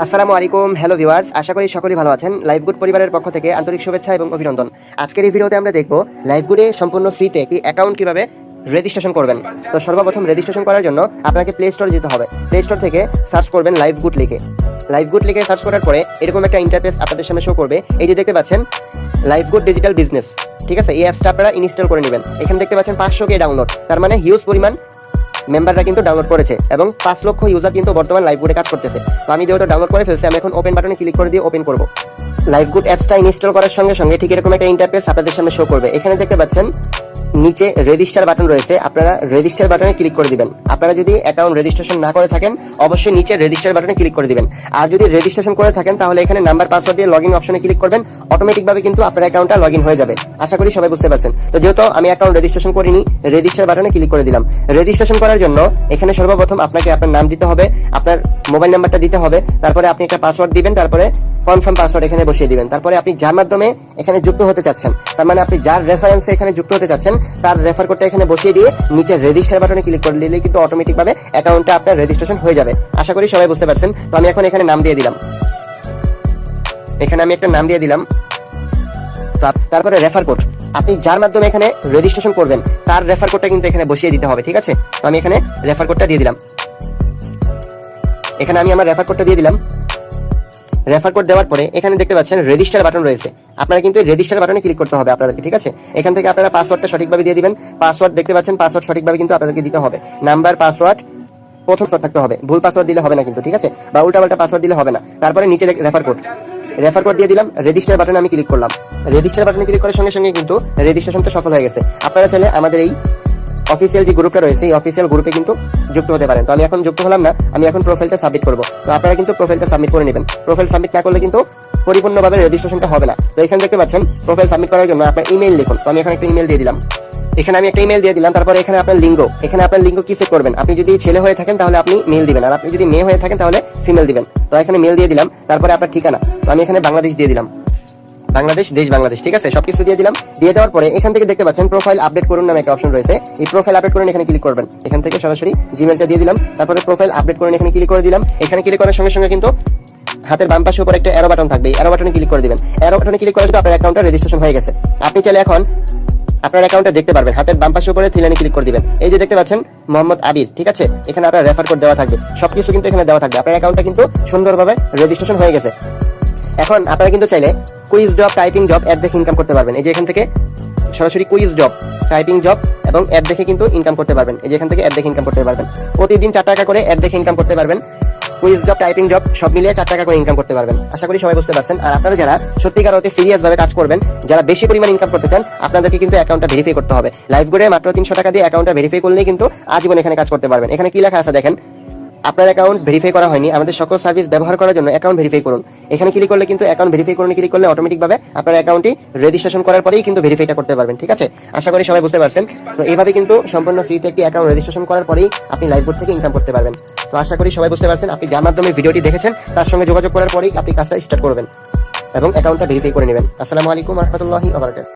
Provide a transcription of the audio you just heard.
আসসালামু আলাইকুম, hello viewers, আশা করি সকলেই ভালো আছেন। লাইভগুড পরিবারের পক্ষ থেকে আন্তরিক শুভেচ্ছা এবং অভিনন্দন। আজকের এই ভিডিওতে আমরা দেখব লাইভগুডে সম্পূর্ণ ফ্রিতে একটি অ্যাকাউন্ট কিভাবে রেজিস্ট্রেশন করবেন। তো সর্বপ্রথম রেজিস্ট্রেশন করার জন্য আপনাকে প্লে স্টোরে যেতে হবে। প্লে স্টোর থেকে সার্চ করবেন লাইভগুড লিখে। লাইভগুড লিখে সার্চ করার পরে এরকম একটা ইন্টারফেস আপনাদের সামনে শো করবে। এই যে দেখতে পাচ্ছেন লাইভগুড ডিজিটাল বিজনেস, ঠিক আছে। এই অ্যাপসটা আপনারা ইনস্টল করে নেবেন। এখানে দেখতে পাচ্ছেন 500K ডাউনলোড, তার মানে হিউজ পরিমাণ মেম্বাররা কিন্তু ডাউনলোড করেছে এবং 5 লক্ষ ইউজার কিন্তু বর্তমান লাইভগুডে কাজ করতেছে। তো আমি যেহেতু ডাউনলোড করে ফেলছি, আমি এখন ওপেন বাটনে ক্লিক করে দিয়ে ওপেন করব। লাইভগুড অ্যাপসটা ইনস্টল করার সঙ্গে সঙ্গে ঠিক এরকম একটা ইন্টারফেস আপনাদের সামনে শো করবে। এখানে দেখতে পাচ্ছেন নিচে রেজিস্টার বাটন রয়েছে, আপনারা রেজিস্টার বাটনে ক্লিক করে দিবেন। আপনারা যদি অ্যাকাউন্ট রেজিস্ট্রেশন না করে থাকেন অবশ্যই নিচে রেজিস্টার বাটনে ক্লিক করে দিবেন। আর যদি রেজিস্ট্রেশন করে থাকেন তাহলে এখানে নাম্বার পাসওয়ার্ড দিয়ে লগইন অপশনে ক্লিক করবেন, অটোমেটিকভাবে কিন্তু আপনার অ্যাকাউন্টটা লগইন হয়ে যাবে। আশা করি সবাই বুঝতে পারছেন। তো যেহেতু আমি অ্যাকাউন্ট রেজিস্ট্রেশন করিনি, রেজিস্টার বাটনে ক্লিক করে দিলাম। রেজিস্ট্রেশন করার জন্য এখানে সর্বপ্রথম আপনাকে আপনার নাম দিতে হবে, আপনার মোবাইল নাম্বারটা দিতে হবে, তারপরে আপনি একটা পাসওয়ার্ড দিবেন, তারপরে কনফার্ম পাসওয়ার্ড এখানে বসিয়ে দিবেন। তারপরে আপনি যার মাধ্যমে এখানে যুক্ত হতে চাচ্ছেন, তার মানে আপনি যার রেফারেন্সে এখানে যুক্ত হতে চাচ্ছেন তার রেফার কোডটা এখানে বসিয়ে দিয়ে নিচে রেজিস্টার বাটনে ক্লিক করে দিলে কিন্তু অটোমেটিকভাবে অ্যাকাউন্টটা আপনার রেজিস্ট্রেশন হয়ে যাবে। আশা করি সবাই বুঝতে পারছেন। তো আমি এখন এখানে নাম দিয়ে দিলাম, এখানে আমি একটা নাম দিয়ে দিলাম। তারপরে রেফার কোড, আপনি যার মাধ্যমে এখানে রেজিস্ট্রেশন করবেন তার রেফার কোডটা কিন্তু এখানে বসিয়ে দিতে হবে, ঠিক আছে। তো আমি এখানে রেফার কোডটা দিয়ে দিলাম। এখানে আমি আমার রেফার কোডটা দিয়ে দিলাম। রেফার কোড দেওয়ার পরে এখানে দেখতে পাচ্ছেন রেজিস্টার বাটন রয়েছে, আপনারা কিন্তু রেজিস্টার বাটনে ক্লিক করতে হবে আপনাদেরকে, ঠিক আছে। এখান থেকে আপনারা পাসওয়ার্ডটা সঠিকভাবে দিয়ে দিবেন। পাসওয়ার্ড দেখতে পাচ্ছেন, পাসওয়ার্ড সঠিকভাবে কিন্তু আপনাদেরকে দিতে হবে। নাম্বার পাসওয়ার্ড প্রথম থাকতে হবে, ভুল পাসওয়ার্ড দিলে হবে না কিন্তু, ঠিক আছে, বা উল্টাপাল্টা পাসওয়ার্ড দিলে হবে না। তারপরে নিচে রেফার কোড দিয়ে দিলাম। রেজিস্টার বাটনে আমি ক্লিক করলাম। রেজিস্টার বাটনে ক্লিক করার সঙ্গে সঙ্গে কিন্তু রেজিস্ট্রেশনটা সফল হয়ে গেছে। আপনারা চাইলে আমাদের এই অফিসিয়াল যে গ্রুপটা রয়েছে এই অফিসিয়াল গ্রুপে কিন্তু যুক্ত হতে পারেন। তো আমি এখন যুক্ত হলাম না, আমি এখন প্রোফাইলটা সাবমিট করব। তো আপনারা কিন্তু প্রোফাইলটা সাবমিট করে নেবেন। প্রোফাইল সাবমিট না করলে কিন্তু পরিপূর্ণভাবে রেজিস্ট্রেশনটা হবে না। তো এখানে দেখতে পাচ্ছেন প্রোফাইল সাবমিট করার জন্য আপনার ইমেইল লিখুন। তো আমি এখন একটা ইমেইল দিয়ে দিলাম। এখানে আমি একটা ইমেল দিয়ে দিলাম। তারপরে এখানে আপনার লিঙ্গ, এখানে আপনার লিঙ্গ কি সেট করবেন। আপনি যদি ছেলে হয়ে থাকেন তাহলে আপনি মেল দিবেন, আর আপনি যদি মেয়ে হয়ে থাকেন তাহলে ফিমেল দিবেন। তো এখানে মেল দিয়ে দিলাম। তারপরে আপনার ঠিকানা, তো আমি এখানে বাংলাদেশ দিয়ে দিলাম, বাংলাদেশ, দেশ বাংলাদেশ, ঠিক আছে, সবকিছু দিয়ে দিলাম। দিয়ে দেওয়ার পরে এখান থেকে দেখতে পাচ্ছেন প্রোফাইল আপডেট করুন নামে একটা অপশন রয়েছে। এই প্রোফাইল আপডেট করুন এখানে ক্লিক করবেন। এখান থেকে সরাসরি জিমেলটা দিয়ে দিলাম। তারপরে প্রোফাইল আপডেট করুন এখানে ক্লিক করে দিলাম। এখানে ক্লিক করার সঙ্গে সঙ্গে কিন্তু হাতের বাম পাশে উপর একটা অ্যারো বাটন থাকবে, এই অ্যারো বাটনে ক্লিক করে দিবেন। অ্যারো বাটনে ক্লিক করার পর আপনার অ্যাকাউন্টটা রেজিস্ট্রেশন হয়ে গেছে। আপনি চাইলে এখন আপনার অ্যাকাউন্টে দেখতে পারবেন, হাতের বাম পাশে উপরে থ্রি লাইনে ক্লিক করে দিবেন। এই যে দেখতে পাচ্ছেন মোহাম্মদ আবির, ঠিক আছে, এখানে আপনার রেফার কোড দেওয়া থাকবে, সবকিছু কিন্তু এখানে দেওয়া থাকবে। আপনার অ্যাকাউন্টটা কিন্তু সুন্দরভাবে রেজিস্ট্রেশন হয়ে গেছে। এখন আপনারা কিন্তু চাইলে quiz job, typing job, ad দেখে ইনকাম করতে পারবেন। এই যে এখান থেকে সরাসরি কুইজ জব, টাইপিং জব এবং অ্যাড দেখে কিন্তু ইনকাম করতে পারবেন। এই যে এখান থেকে অ্যাড দেখে ইনকাম করতে পারবেন। প্রতিদিন 4 টাকা করে অ্যাড দেখে ইনকাম করতে পারবেন। কুইজ জব, টাইপিং জব সব মিলিয়ে 4 টাকা করে ইনকাম করতে পারবেন। আশা করি সবাই বুঝতে পারছেন। আর আপনারা যারা সত্যিকার অর্থে সিরিয়াস ভাবে কাজ করবেন, যারা বেশি পরিমাণ ইনকাম করতে চান, আপনাদেরকে কিন্তু অ্যাকাউন্টটা ভেরিফাই করতে হবে। লাইভগুডে মাত্র 300 টাকা দিয়ে অ্যাকাউন্টটা ভেরিফাই করলেই কিন্তু আজীবন এখানে কাজ করতে পারবেন। এখানে কি লেখা আছে দেখেন, আপনার অ্যাকাউন্ট ভেরিফাই করা হয়নি, আমাদের সকল সার্ভিস ব্যবহার করার জন্য অ্যাকাউন্ট ভেরিফাই করুন। এখানে ক্লিক করলে কিন্তু অ্যাকাউন্ট ভেরিফাই করুন ক্লিক করলে অটোমেটিকভাবে আপনার অ্যাকাউন্টটি রেজিস্ট্রেশন করার পরেই কিন্তু ভেরিফাইটা করতে পারবেন, ঠিক আছে। আশা করি সবাই বুঝতে পারছেন। তো এইভাবে কিন্তু সম্পূর্ণ ফ্রিতে একটি অ্যাকাউন্ট রেজিস্ট্রেশন করার পরেই আপনি লাইভগুড থেকে ইনকাম করতে পারবেন। তো আশা করি সবাই বুঝতে পারছেন। আপনি যার মাধ্যমে ভিডিওটি দেখেছেন তার সঙ্গে যোগাযোগ করার পরেই আপনি কাজটা স্টার্ট করবেন এবং অ্যাকাউন্টটা ভেরিফাই করে নেবেন। আসসালামু আলাইকুম ওয়া রাহমাতুল্লাহি ওয়া বারাকাতুহু।